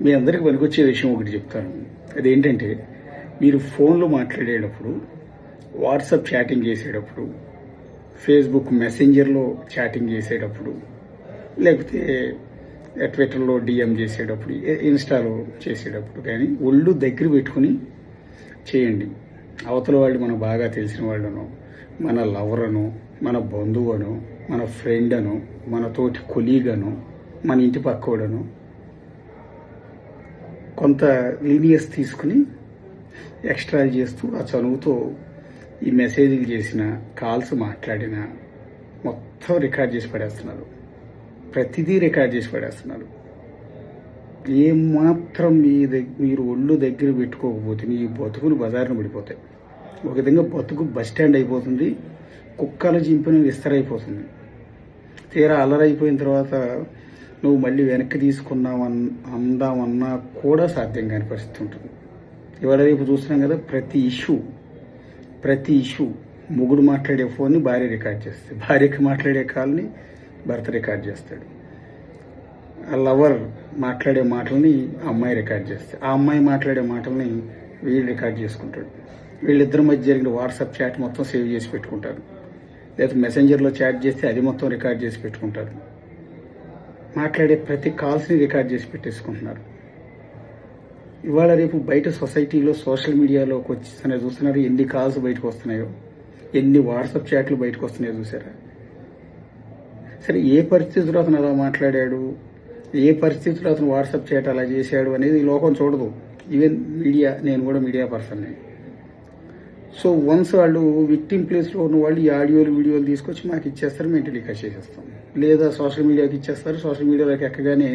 మీ అందరికి పనికొచ్చే విషయం ఒకటి చెప్తాను. అదేంటంటే, మీరు ఫోన్లో మాట్లాడేటప్పుడు, వాట్సాప్ చాటింగ్ చేసేటప్పుడు, ఫేస్బుక్ మెసెంజర్లో చాటింగ్ చేసేటప్పుడు, లేకపోతే ట్విట్టర్లో డిఎం చేసేటప్పుడు, ఇన్స్టాలో చేసేటప్పుడు కానీ ఒళ్ళు దగ్గర పెట్టుకుని చేయండి. అవతల వాళ్ళు మనకు బాగా తెలిసిన వాళ్ళను, మన లవరను, మన బంధువును, మన ఫ్రెండ్ అను, మన తోటి కొలీగను, మన ఇంటి పక్కోడను కొంత లీనియస్ తీసుకుని ఎక్స్ట్రా చేస్తూ ఆ చనువుతో ఈ మెసేజ్లు చేసిన, కాల్స్ మాట్లాడిన మొత్తం రికార్డ్ చేసి పడేస్తున్నారు. ప్రతిదీ రికార్డ్ చేసి పడేస్తున్నారు. ఏమాత్రం మీరు ఒళ్ళు దగ్గర పెట్టుకోకపోతే మీ బతుకులు బజారును పడిపోతాయి. ఒక విధంగా బతుకు బస్ స్టాండ్ అయిపోతుంది. కుక్కలు చింపిన విస్తరైపోతుంది. తీరా అల్లరైపోయిన తర్వాత నువ్వు మళ్ళీ వెనక్కి అందామన్నా కూడా సాధ్యం కాని పరిస్థితి ఉంటుంది. ఇవాళ రేపు చూస్తున్నాం కదా, ప్రతి ఇష్యూ మొగుడు మాట్లాడే ఫోన్ని భార్య రికార్డ్ చేస్తుంది, భార్యకి మాట్లాడే కాల్ని భర్త రికార్డ్ చేస్తాడు, ఆ లవర్ మాట్లాడే మాటల్ని అమ్మాయి రికార్డ్ చేస్తాడు, ఆ అమ్మాయి మాట్లాడే మాటల్ని వీళ్ళు రికార్డ్ చేసుకుంటాడు. వీళ్ళిద్దరి మధ్య జరిగిన వాట్సాప్ చాట్ మొత్తం సేవ్ చేసి పెట్టుకుంటారు. లేదా మెసెంజర్లో చాట్ చేస్తే అది మొత్తం రికార్డ్ చేసి పెట్టుకుంటారు. మాట్లాడే ప్రతి కాల్స్ని రికార్డ్ చేసి పెట్టేసుకుంటున్నారు. ఇవాళ రేపు బయట సొసైటీలో సోషల్ మీడియాలోకి వచ్చి చూస్తున్నారు, ఎన్ని కాల్స్ బయటకు వస్తున్నాయో, ఎన్ని వాట్సాప్ చాట్లు బయటకు వస్తున్నాయో చూసారా. సరే, ఏ పరిస్థితుల్లో అతను అలా మాట్లాడాడు, ఏ పరిస్థితుల్లో అతను వాట్సాప్ చాట్ అలా చేశాడు అనేది ఈ లోకం చూడదు. ఈవెన్ మీడియా, నేను కూడా మీడియా పర్సన్నే. సో వన్స్ వాళ్ళు విక్టిమ్ ప్లేస్లో ఉన్న వాళ్ళు ఈ ఆడియోలు వీడియోలు తీసుకొచ్చి మాకు ఇచ్చేస్తారు, మేము టెలికాస్ట్ చేసేస్తాం. లేదా సోషల్ మీడియాకి ఇచ్చేస్తారు. సోషల్ మీడియాలోకి ఎక్కగానే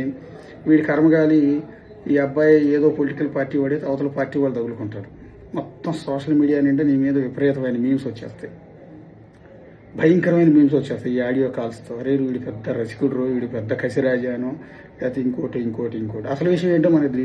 వీడి కర్మగాలి ఈ అబ్బాయి ఏదో పొలిటికల్ పార్టీ వాడే అవతల పార్టీ వాళ్ళు తగులుకుంటారు. మొత్తం సోషల్ మీడియా నిండా నీ మీద విపరీతమైన మీమ్స్ వచ్చేస్తాయి, భయంకరమైన మీమ్స్ వచ్చేస్తాయి ఈ ఆడియో కాల్స్తో. అరే వీడి పెద్ద రసికుడు, వీడి పెద్ద కసిరాజాను, లేకపోతే ఇంకోటి. అసలు విషయం ఏంటో మనకి